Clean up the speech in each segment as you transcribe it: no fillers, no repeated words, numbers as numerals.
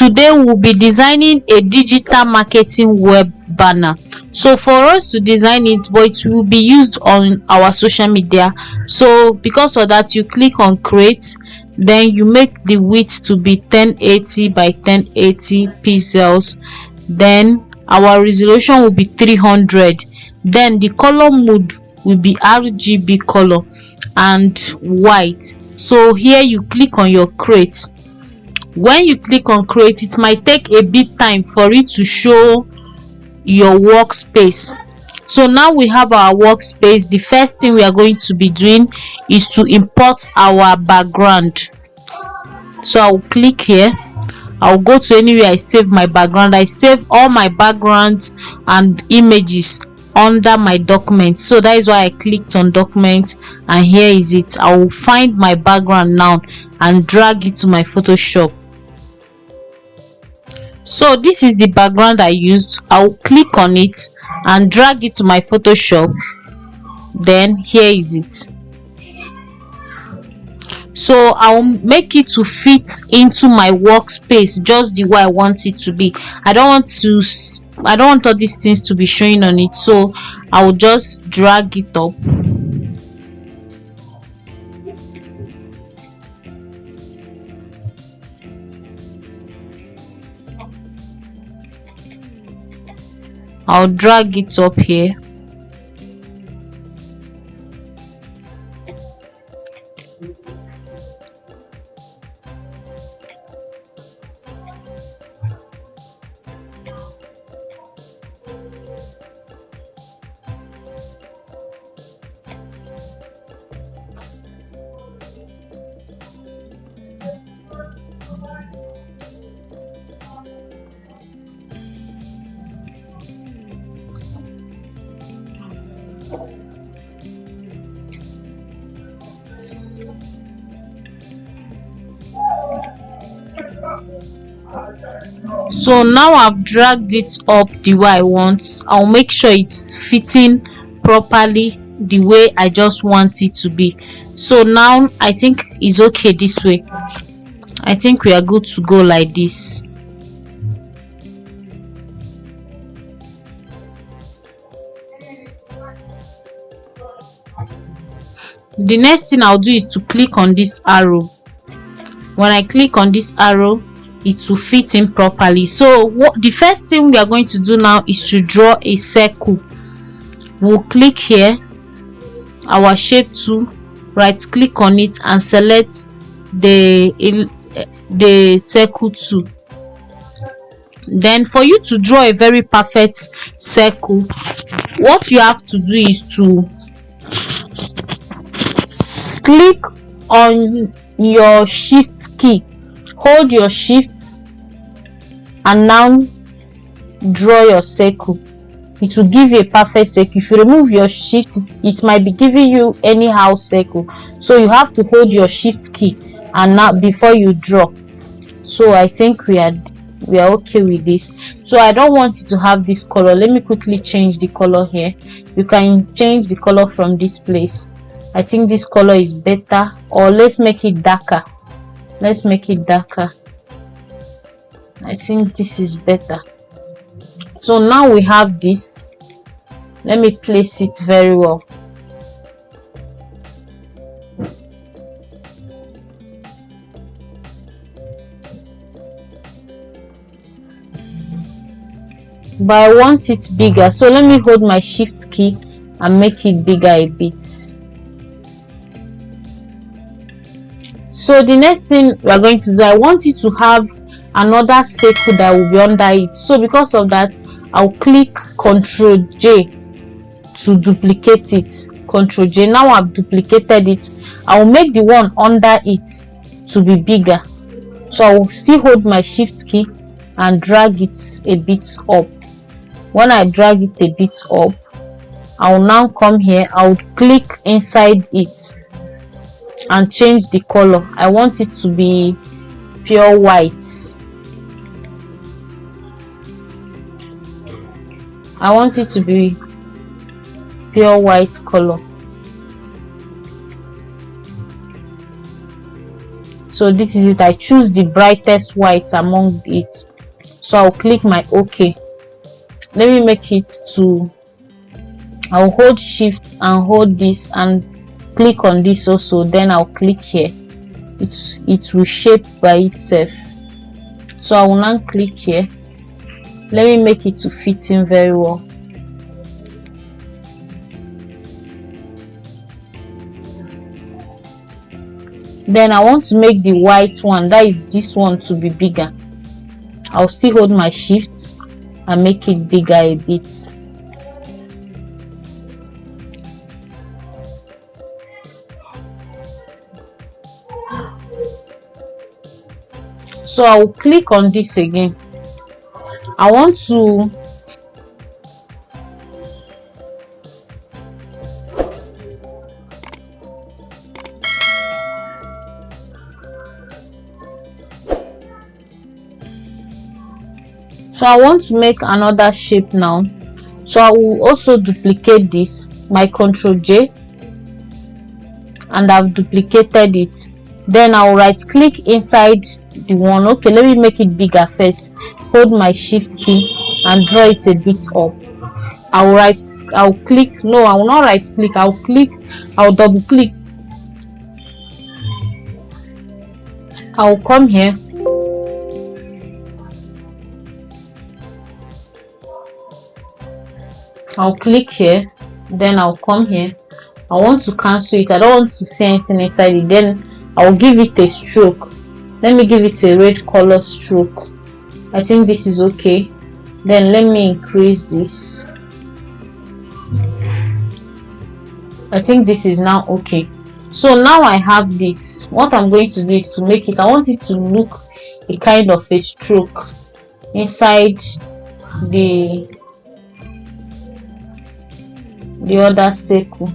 Today we'll be designing a digital marketing web banner. So for us to design it, but it will be used on our social media. So because of that, you click on create, then you make the width to be 1080 by 1080 pixels, then our resolution will be 300, then the color mode will be RGB color and white. So here you click on your create. When you click on create, it might take a bit time for it to show your workspace. So now we have our workspace. The first thing we are going to be doing is to import our background. So I'll click here, I'll go to anywhere I save my background. I save all my backgrounds and images under my document, so that is why I clicked on document, and here is it. I will find my background now and drag it to my Photoshop. So this is the background I used. I'll click on it and drag it to my Photoshop. Then here is it. So I'll make it to fit into my workspace just the way I want it to be. I don't want all these things to be showing on it, so I will just drag it up. I'll drag it up here. So now I've dragged it up the way I want. I'll make sure it's fitting properly the way I just want it to be. So now I think it's okay this way. I think we are good to go like this. The next thing I'll do is to click on this arrow. When I click on this arrow, it will fit in properly. So the first thing we are going to do now is to draw a circle. We'll click here, our shape tool, right click on it and select the circle tool. Then for you to draw a very perfect circle, what you have to do is to click on your shift key, hold your shift, and now draw your circle. It will give you a perfect circle. If you remove your shift, it might be giving you anyhow circle, so you have to hold your shift key and now before you draw. So I think we are okay with this. So I don't want it to have this color. Let me quickly change the color here. You can change the color from this place. I think this color is better, or let's make it darker. Let's make it darker. I think this is better. So now we have this. Let me place it very well. But I want it bigger, so let me hold my shift key and make it bigger a bit. So the next thing we are going to do, I want it to have another circle that will be under it. So because of that, I'll click Ctrl J to duplicate it. Ctrl J. Now I've duplicated it. I will make the one under it to be bigger. So I will still hold my shift key and drag it a bit up. When I drag it a bit up, I will now come here. I will click inside it and change the color. I want it to be pure white. I want it to be pure white color. So this is it. I choose the brightest white among it, so I'll click my OK. Let me make it to, I'll hold shift and hold this and click on this also, then I'll click here. It will shape by itself. So I will now click here. Let me make it to fit in very well. Then I want to make the white one, that is this one, to be bigger. I'll still hold my shift and make it bigger a bit. So I will click on this again. I want to make another shape now. So I will also duplicate this, my Ctrl J, and I've duplicated it. Then I'll right click inside the one. Okay, let me make it bigger first. Hold my shift key and draw it a bit up. I'll click, no, I will not right click, I'll double click. I'll come here, I'll click here, then I'll come here. I want to cancel it, I don't want to see anything inside it. Then I'll give it a stroke. Let me give it a red color stroke. I think this is okay. Then let me increase this. I think this is now okay. So now I have this. What I'm going to do is to make it, I want it to look a kind of a stroke inside the other circle.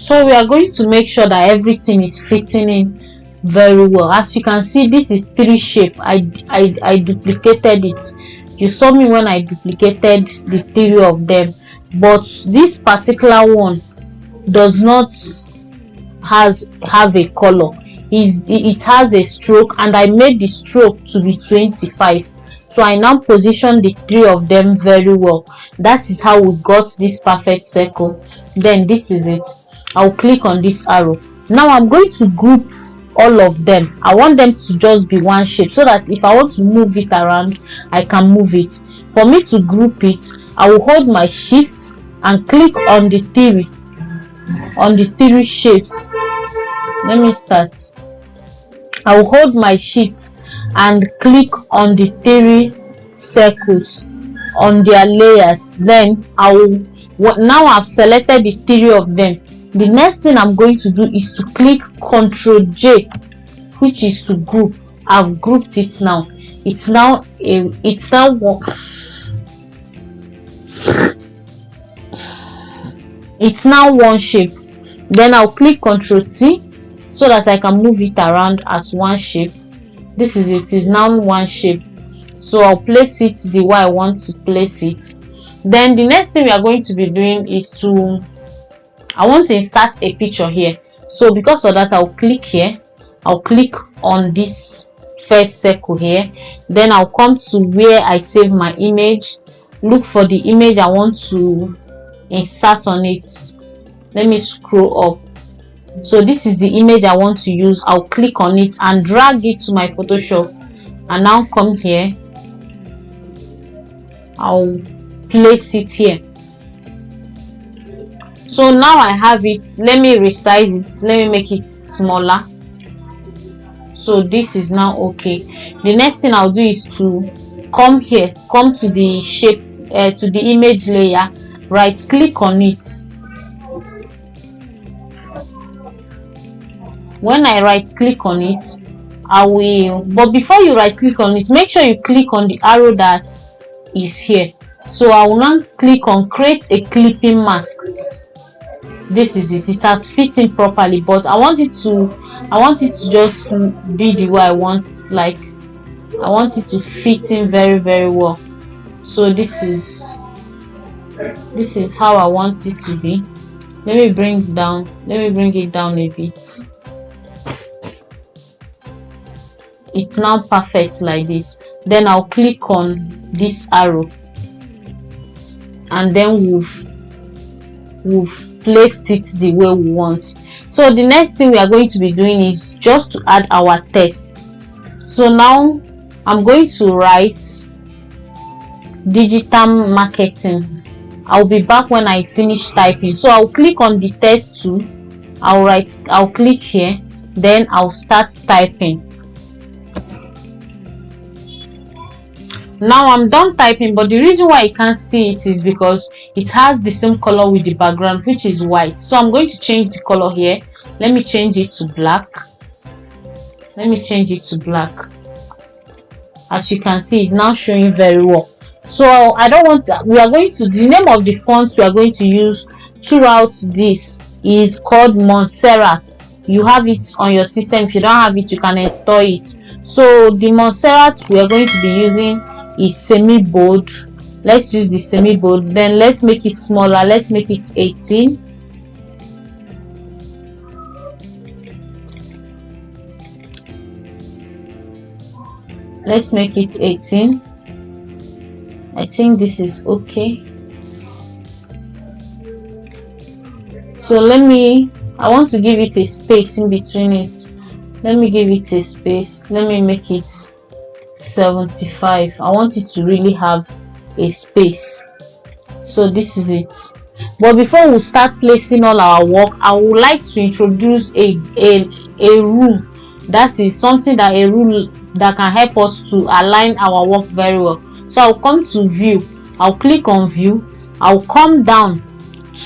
So we are going to make sure that everything is fitting in very well. As you can see, this is 3 shape. I duplicated it. You saw me when I duplicated the 3 of them, but this particular one does not have a color. It has a stroke, and I made the stroke to be 25. So I now position the 3 of them very well. That is how we got this perfect circle. Then this is it. I'll click on this arrow. Now I'm going to group all of them. I want them to just be one shape, so that if I want to move it around, I can move it. For me to group it, I will hold my shift and click on the 3 shapes. Let me start. I will hold my shift and click on the 3 circles on their layers. Then now I've selected the 3 of them. The next thing I'm going to do is to click Ctrl J, which is to group. I've grouped it now. It's now one shape. Then I'll click Ctrl T so that I can move it around as one shape. This is it. Is now one shape. So I'll place it the way I want to place it. Then the next thing we are going to be doing is I want to insert a picture here. So because of that, I'll click here. I'll click on this first circle here. Then I'll come to where I save my image. Look for the image I want to insert on it. Let me scroll up. So this is the image I want to use. I'll click on it and drag it to my Photoshop. And now come here. I'll place it here. So now I have it. Let me resize it. Let me make it smaller. So this is now okay. The next thing I'll do is to come here, come to the shape, to the image layer, right click on it. When I right click on it, but before you right click on it, make sure you click on the arrow that is here. So I will now click on create a clipping mask. This is it. It has fitting properly, but I want it to just be the way I want. Like I want it to fit in very, very well. So this is how I want it to be. Let me bring it down a bit. It's now perfect like this. Then I'll click on this arrow, and then we've placed it the way we want. So the next thing we are going to be doing is just to add our text. So now I'm going to write digital marketing. I'll be back when I finish typing. So I'll click on the text tool. I'll click here, then I'll start typing. Now I'm done typing, but the reason why I can't see it is because it has the same color with the background, which is white. So I'm going to change the color here. Let me change it to black. As you can see, it's now showing very well. So the name of the fonts we are going to use throughout this is called Montserrat. You have it on your system. If you don't have it, you can install it. So the Montserrat we are going to be using is semi bold. Let's use the semi bold. Then let's make it smaller. Let's make it 18. Let's make it 18. I think this is okay. So I want to give it a space in between it. Let me give it a space. Let me make it 75. I want it to really have a space. So this is it. But before we start placing all our work, I would like to introduce a rule. That is something that a rule that can help us to align our work very well. So I'll come to view. I'll click on view. I'll come down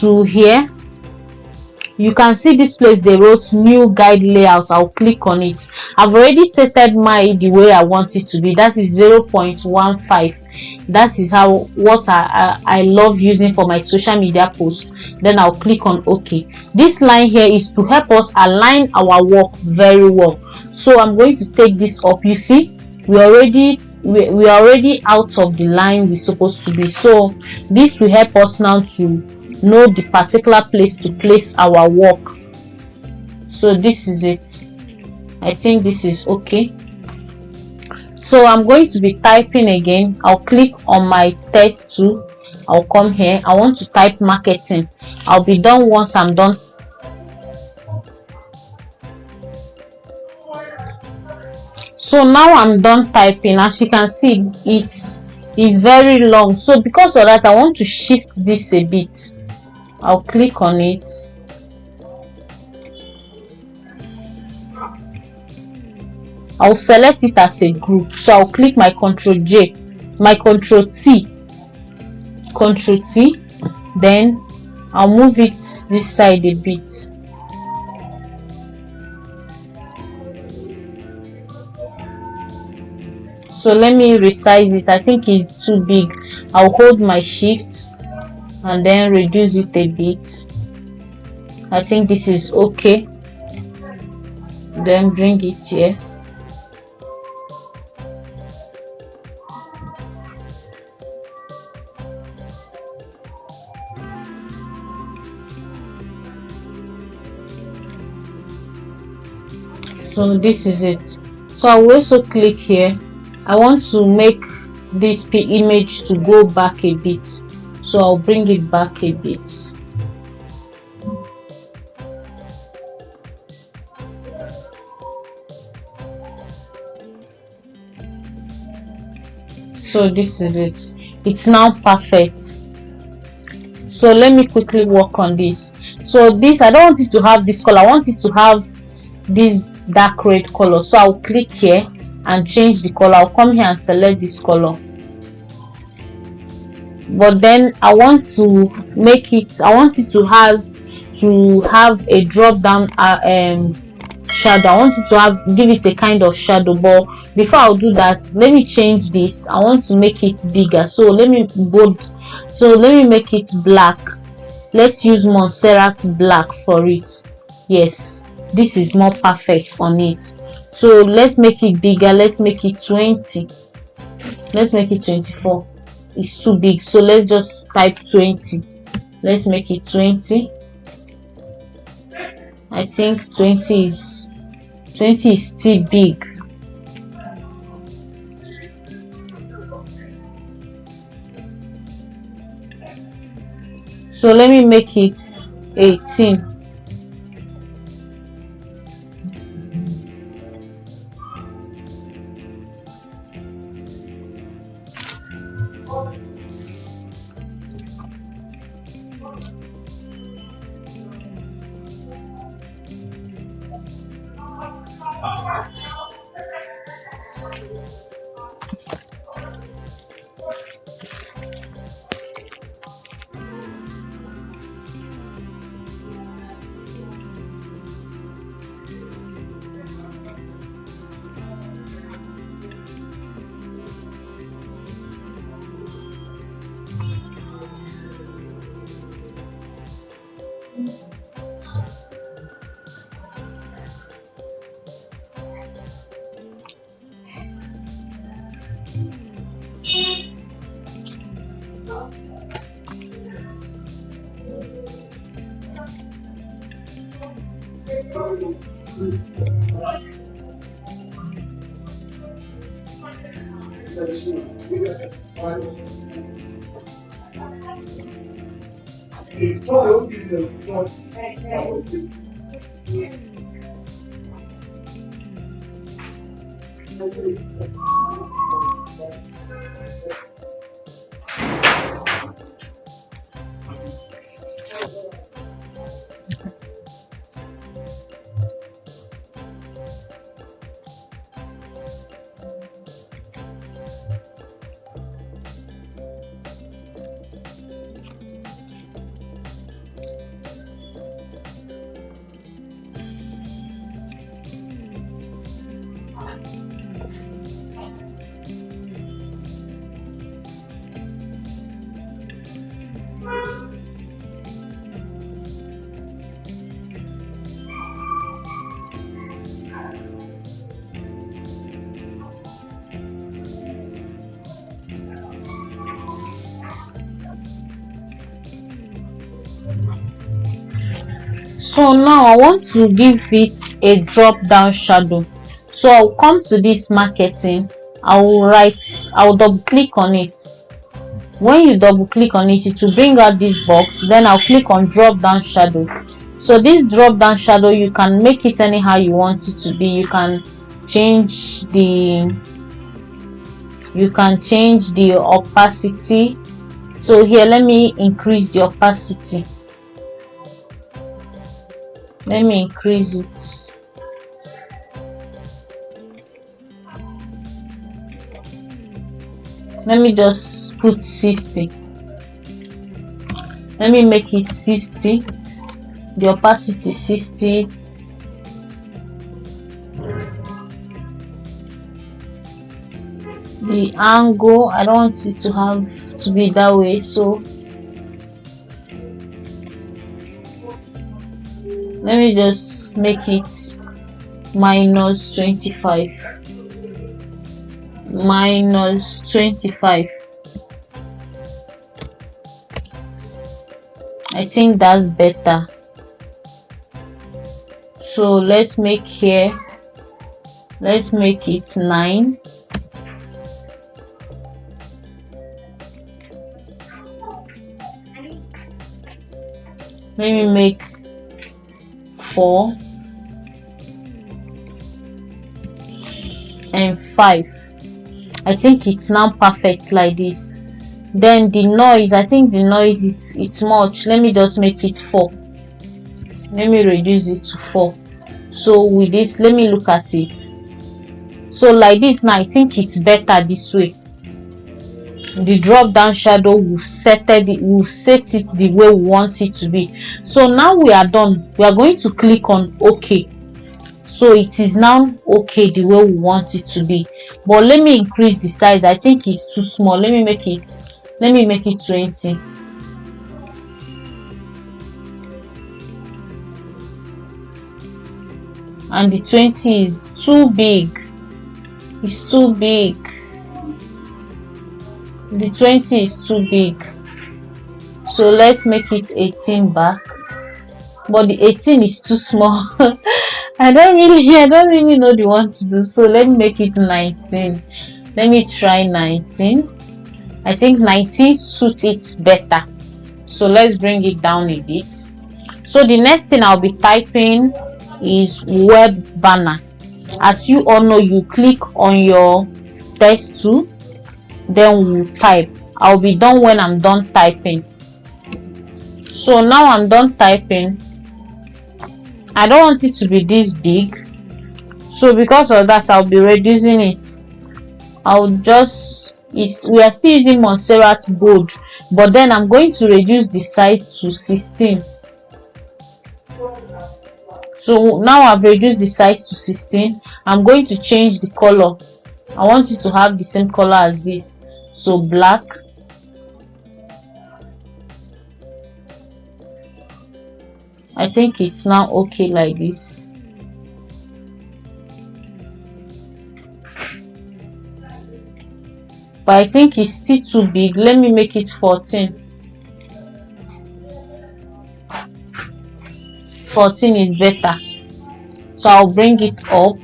to here. you can see this place they wrote new guide layout. I'll click on it. I've already setted my the way I want it to be, that is 0.15. that is how what I love using for my social media posts. Then I'll click on OK. This line here is to help us align our work very well. So I'm going to take this up. You see, we are already out of the line we're supposed to be. So this will help us now to know the particular place to place our work. So this is it. I think this is okay. So I'm going to be typing again. I'll click on my text tool. I'll come here. I want to type marketing. I'll be done once I'm done. So now I'm done typing. As you can see, it is very long. So because of that, I want to shift this a bit. I'll click on it. I'll select it as a group. So I'll click my Ctrl J, my Ctrl T, then I'll move it this side a bit. So let me resize it. I think it's too big. I'll hold my shift and then reduce it a bit. I think this is okay. Then bring it here. So this is it. So I will also click here. I want to make this image to go back a bit, so I'll bring it back a bit. So this is it. It's now perfect. So let me quickly work on this. So this, I don't want it to have this color. I want it to have this dark red color. So I'll click here and change the color. I'll come here and select this color. But then I want to make it, I want it to have a drop down shadow. I want it to give it a kind of shadow. But before I'll do that, let me change this. I want to make it bigger. So let me make it black. Let's use Montserrat black for it. Yes, this is more perfect on it. So let's make it bigger. Let's make it 20. Let's make it 24. It's too big, so let's just type 20. Let's make it 20. I think 20 is still big. So let me make it 18. So now I want to give it a drop down shadow. So I'll come to this marketing, I'll double click on it. When you double click on it, it will bring out this box. Then I'll click on drop down shadow. So this drop down shadow, you can make it anyhow you want it to be. You can change the opacity. So here, let me increase the opacity. Let me increase it. Let me just put 60. Let me make it 60. The opacity 60. The angle, I don't want it to have to be that way, so let me just make it minus 25. Minus 25. I think that's better. So let's make here, let's make it 9. Let me make 4 and 5. I think it's now perfect like this. Then the noise, I think the noise is it's much. Let me just make it 4. Let me reduce it to 4. So with this, let me look at it. So like this now, I think it's better this way. The drop down shadow will set it the way we want it to be. So now we are done. We are going to click on OK. So it is now okay the way we want it to be. But let me increase the size. I think it's too small. Let me make it 20. And the 20 is too big. It's too big. The 20 is too big. So let's make it 18 back. But the 18 is too small. I don't really know the one to do. So let me make it 19. Let me try 19. I think 19 suits it better. So let's bring it down a bit. So the next thing I'll be typing is web banner. As you all know, you click on your text tool, then we'll type. I'll be done when I'm done typing. So now I'm done typing. I don't want it to be this big, so because of that I'll be reducing it. We are still using Montserrat bold, but then I'm going to reduce the size to 16. So now I've reduced the size to 16. I'm going to change the color. I want it to have the same color as this, so black. I think it's now okay like this. But I think it's still too big. Let me make it 14. 14 is better. So I'll bring it up,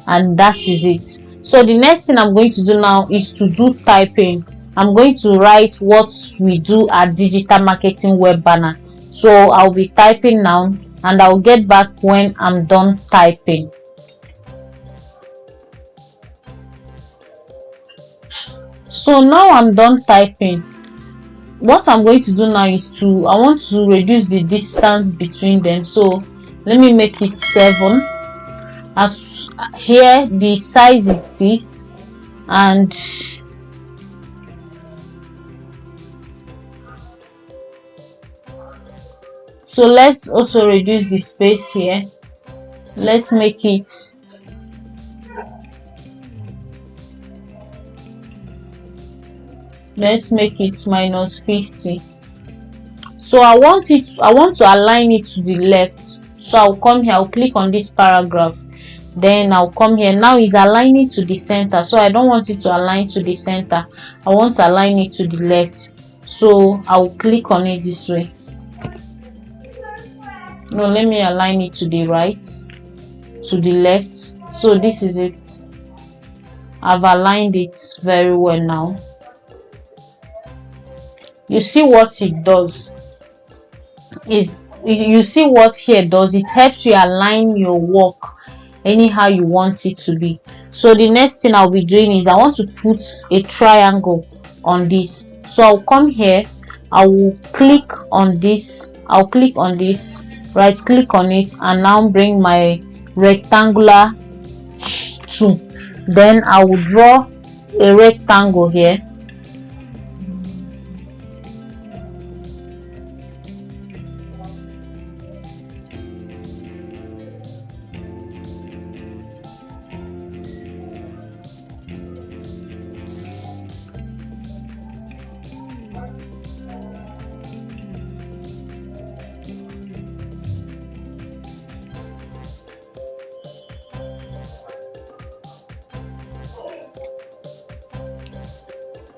and that is it. So the next thing I'm going to do now is to do typing. I'm going to write what we do at Digital Marketing Web Banner. So I'll be typing now, and I'll get back when I'm done typing. So now I'm done typing. What I'm going to do now is I want to reduce the distance between them. So let me make it 7. As here the size is 6, and so let's also reduce the space here. Let's make it minus 50. So I want to align it to the left. So I'll come here, I'll click on this paragraph, then I'll come here. Now it's aligning to the center, so I don't want it to align to the center. I want to align it to the left, so I'll click on it this way. No, let me align it to the right, to the left. So this is it. I've aligned it very well now. You see what it does is, you see what here does, it helps you align your work anyhow you want it to be. So the next thing I'll be doing is I want to put a triangle on this. So I'll come here, I will click on this, I'll click on this, right click on it, and now bring my rectangular tool. Then I will draw a rectangle here.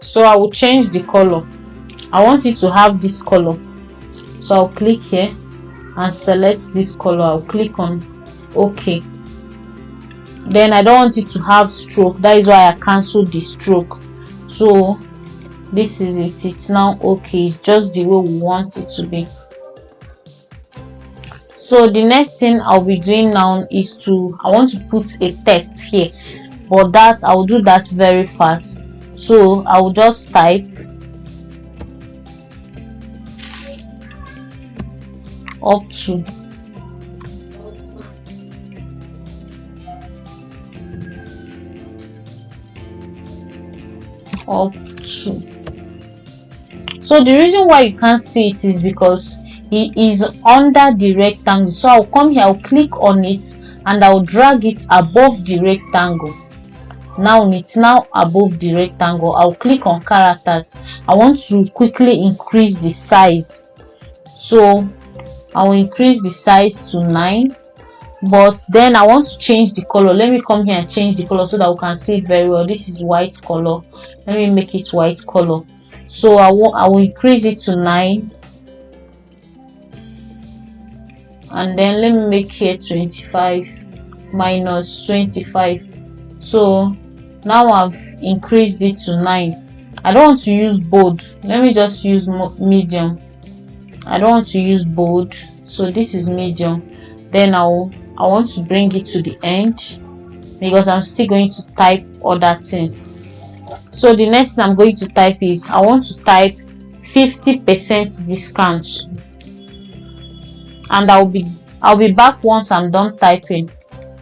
So I will change the color. I want it to have this color, so I'll click here and select this color. I'll click on OK. Then I don't want it to have stroke, that is why I cancelled the stroke. So this is it, it's now okay, it's just the way we want it to be. So the next thing I'll be doing now is I want to put a text here, but that I'll do that very fast. So I will just type up to. So the reason why you can't see it is because it is under the rectangle. So I'll come here, I'll click on it, and I'll drag it above the rectangle. Now it's now above the rectangle. I'll click on characters. I want to quickly increase the size, so I will increase the size to 9. But then I want to change the color. Let me come here and change the color so that we can see it very well. This is white color. Let me make it white color. So I will increase it to 9, and then let me make here 25 minus 25. So now I've increased it to 9. I don't want to use bold. Let me just use medium. I don't want to use bold, so this is medium. Then I want to bring it to the end because I'm still going to type other things. So the next thing I'm going to type is, I want to type 50% discount, and I'll be back once I'm done typing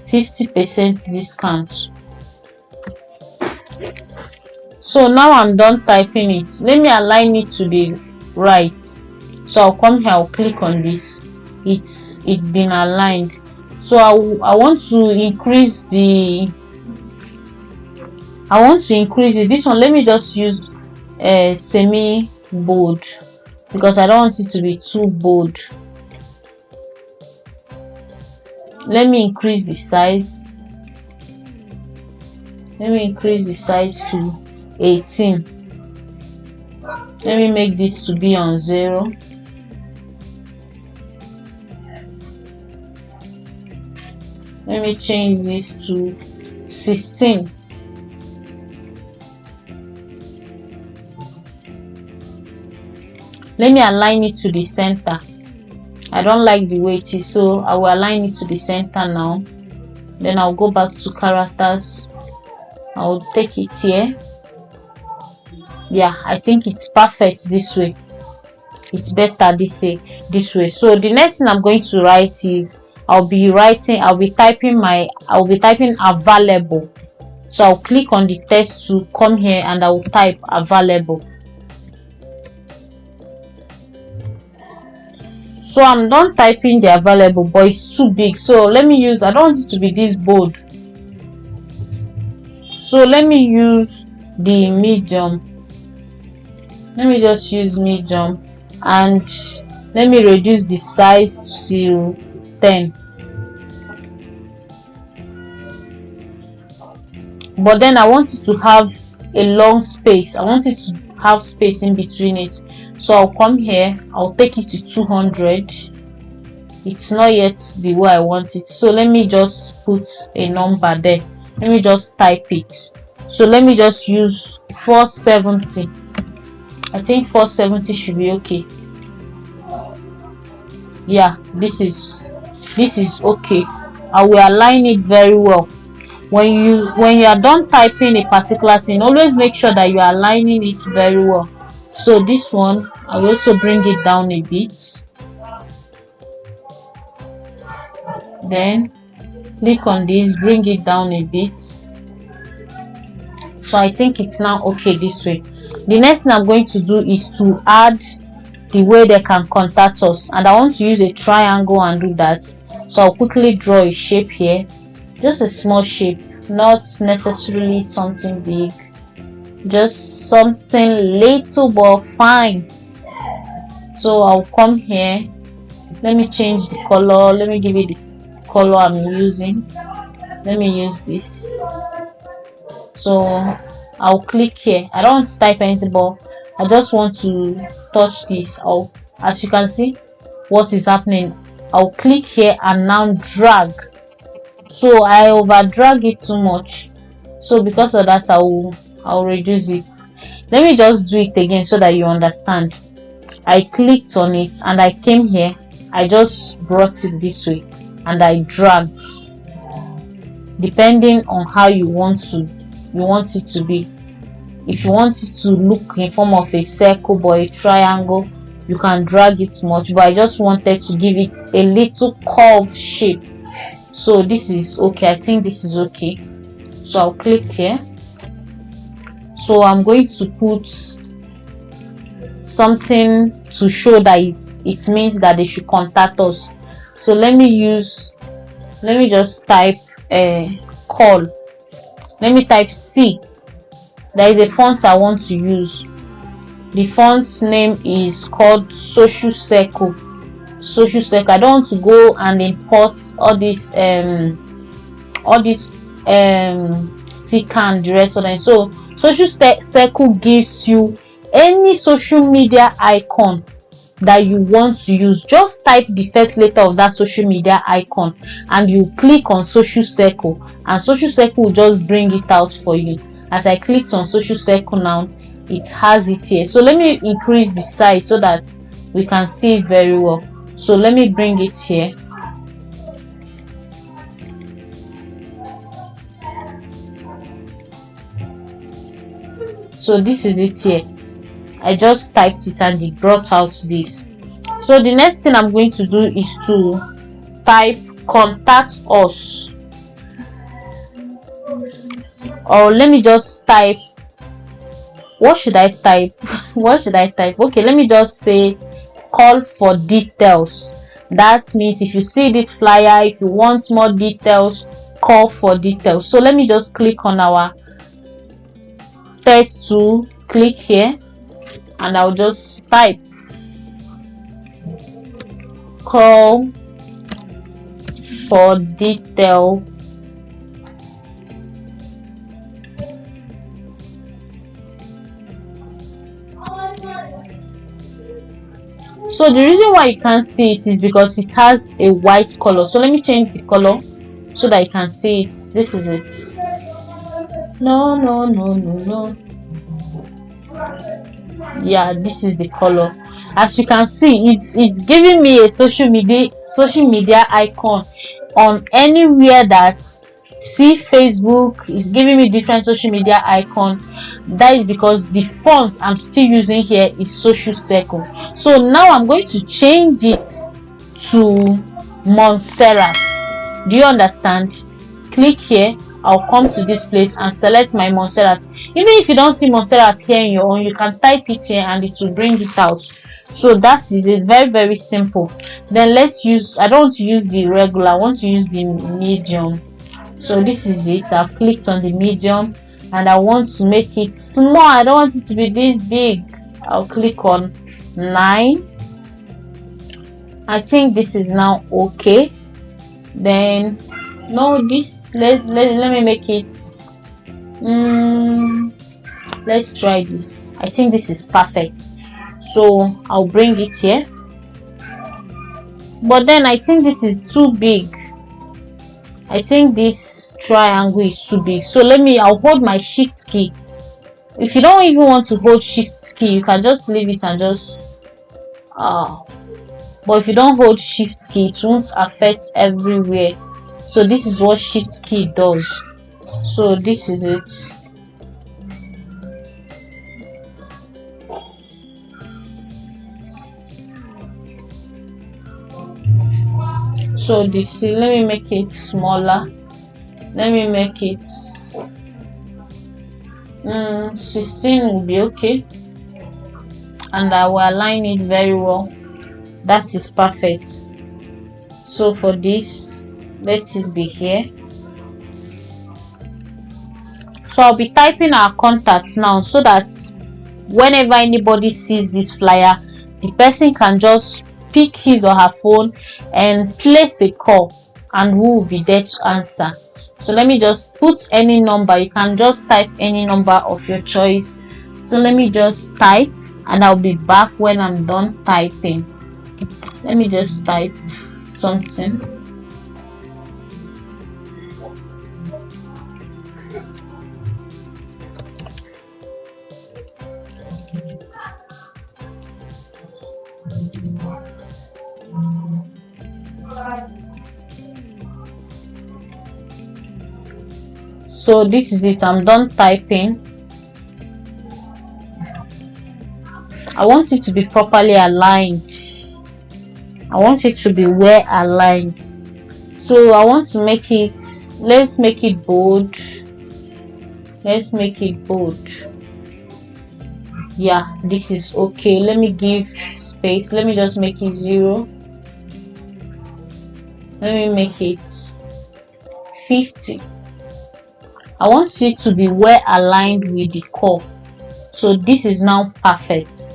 50% discount. So now I'm done typing it. Let me align it to the right. So I'll come here, I'll click on this. It's been aligned. So I want to increase it. This one, let me just use semi bold because I don't want it to be too bold. Let me increase the size. Let me increase the size to 18. Let me make this to be on 0. Let me change this to 16. Let me align it to the center. I don't like the way it is, so I will align it to the center now. Then I'll go back to characters. I'll take it here. Yeah, I think it's perfect this way. It's better this way. So the next thing I'm going to write is, I'll be typing available. So I'll click on the text to come here and I will type available. So I'm done typing the available, but it's too big. So I don't want it to be this bold. So let me use the medium. Let me just use medium, and let me reduce the size to 10. But then I want it to have a long space. I want it to have space in between it. So I'll come here, I'll take it to 200. it's not yet the way I want it. So let me just put a number there. Let me just type it. So let me just use 470. I think 470 should be okay. Yeah, this is okay. I will align it very well. When you are done typing a particular thing, always make sure that you are aligning it very well. So this one, I will also bring it down a bit. Then click on this, bring it down a bit. So I think it's now okay this way. The next thing I'm going to do is to add the way they can contact us, and I want to use a triangle and do that. So I'll quickly draw a shape here, just a small shape, not necessarily something big, just something little but fine. So I'll come here, let me change the color, let me give it the color I'm using. Let me use this. So I'll click here. I don't want to type anything, but I just want to touch this. As you can see what is happening, I'll click here and now drag. So I over drag it too much, so because of that I'll reduce it. Let me just do it again so that you understand. I clicked on it and I came here, I just brought it this way and I dragged, depending on how you want it to be. If you want it to look in form of a circle or a triangle, you can drag it much, but I just wanted to give it a little curved shape. So this is okay. I think this is okay. So I'll click here. So I'm going to put something to show that it means that they should contact us. So let me just type call. Let me type C. There is a font I want to use. The font name is called Social Circle. Social Circle. I don't want to go and import all this sticker and the rest of them. So Social Circle gives you any social media icon that you want to use. Just type the first letter of that social media icon and you click on Social Circle, and Social Circle will just bring it out for you. As I clicked on Social Circle now, it has it here. So let me increase the size so that we can see it very well. So let me bring it here. So this is it here. I just typed it and it brought out this. So the next thing I'm going to do is to type contact us, or let me just type, what should I type? What should I type? Okay, let me just say call for details. That means if you see this flyer, if you want more details, call for details. So let me just click on our text tool, click here, and I'll just type call for detail. So the reason why you can't see it is because it has a white color. So let me change the color so that you can see it. This is it. No. Yeah, this is the color. As you can see, it's giving me a social media icon on anywhere that see Facebook. Is giving me different social media icon. That is because the font I'm still using here is Social Circle. So now I'm going to change it to Montserrat. Do you understand? Click here. I'll come to this place and select my Montserrat. Even if you don't see Montserrat here in your own, you can type it here and it will bring it out. So that is it. Very, very simple. Then let's use, I don't want to use the regular, I want to use the medium. So this is it. I've clicked on the medium and I want to make it small. I don't want it to be this big. I'll click on 9. I think this is now okay. Then no, this let me make it let's try this. I think this is perfect. So I'll bring it here. but then I think this is too big. I think this triangle is too big, so I'll hold my shift key. If you don't even want to hold shift key, you can just leave it and just but if you don't hold shift key, it won't affect everywhere. So this is what shift key does. So this is it. So this, let me make it smaller. Let me make it 16 will be okay, and I will align it very well. That is perfect. So for this, let it be here. So I'll be typing our contacts now, so that whenever anybody sees this flyer, the person can just pick his or her phone and place a call, and we will be there to answer. So let me just put any number. You can just type any number of your choice. So let me just type, and I'll be back when I'm done typing. Let me just type something. So this is it. I'm done typing. I want it to be properly aligned. I want it to be well aligned. So I want to make it, let's make it bold. Let's make it bold. Yeah, this is okay. Let me give space. Let me just make it 0. Let me make it 50. I want it to be well aligned with the core. So this is now perfect.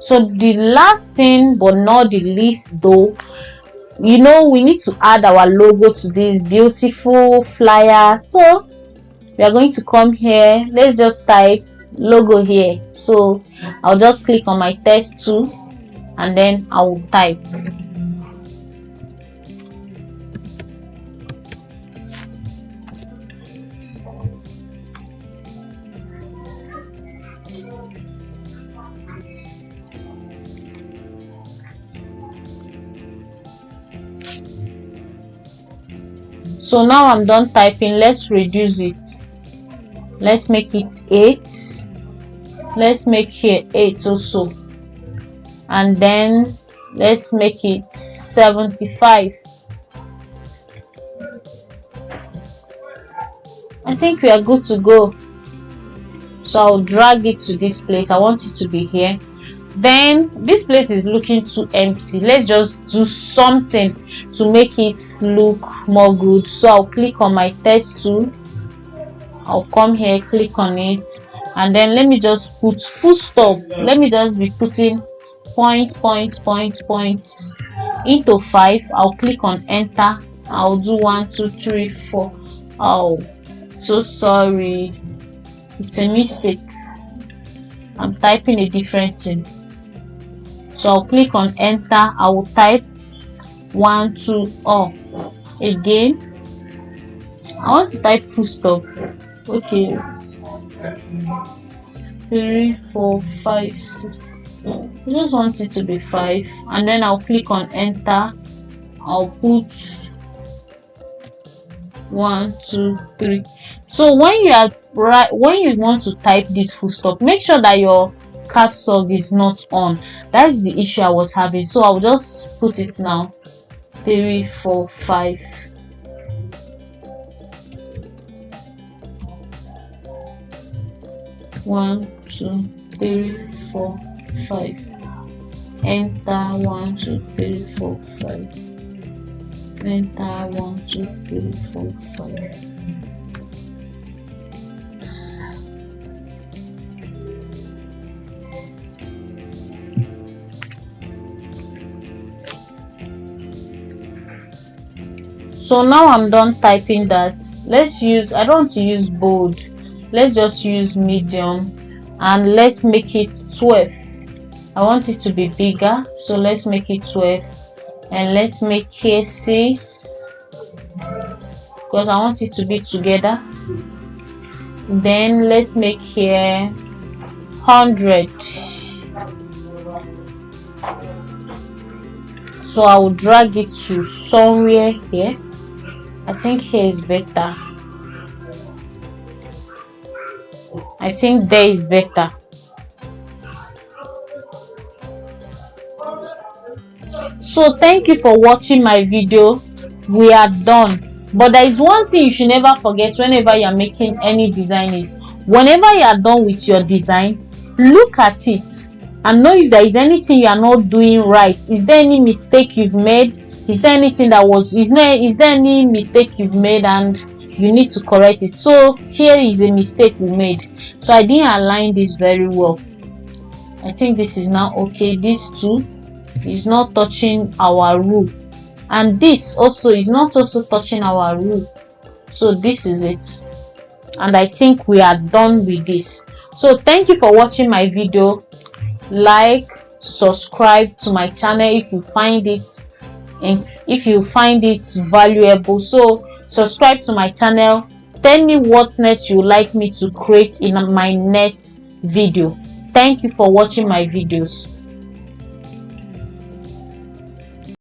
So the last thing but not the least though, we need to add our logo to this beautiful flyer. So we are going to come here. Let's just type logo here. So I'll just click on my text tool, and then I will type. So now I'm done typing. Let's reduce it. Let's make it 8. Let's make here 8 also, and then let's make it 75. I think we are good to go. So I'll drag it to this place. I want it to be here. Then this place is looking too empty. Let's just do something to make it look more good. So I'll click on my text tool. I'll come here, click on it, and then let me just put full stop. Let me just be putting point into 5. I'll click on enter. I'll do 1 2 3 4. Oh, so sorry, it's a mistake. I'm typing a different thing. So I'll click on enter. I will type 1 2 again. I want to type full stop. Okay, 3 4 5 6. I just want it to be 5, and then I'll click on enter. I'll put 1 2 3. So when you want to type this full stop, make sure that your caps lock is not on. That's the issue I was having. So I'll just put it now. 3 4 5. One, 2, 3, 4, 5. Enter. 1 2 3 4 5. Enter. 1 2 3 4 5. So now I'm done typing that. I don't want to use bold. Let's just use medium, and let's make it 12. I want it to be bigger, so let's make it 12. and let's make here 6 because I want it to be together. Then let's make here 100. So I will drag it to somewhere here. I think here is better. I think there is better. So thank you for watching my video. We are done. But there is one thing you should never forget whenever you are making any design is whenever you are done with your design, look at it and know if there is anything you are not doing right. Is there any mistake you've made? Is there anything that was is there any mistake you've made and you need to correct it? So here is a mistake we made. So I didn't align this very well. I think this is now okay. This too is not touching our rule, and this also is not also touching our rule. So this is it, and I think we are done with this. So thank you for watching my video. Like, subscribe to my channel if you find it valuable. So subscribe to my channel. Tell me what next you would like me to create in my next video. Thank you for watching my videos.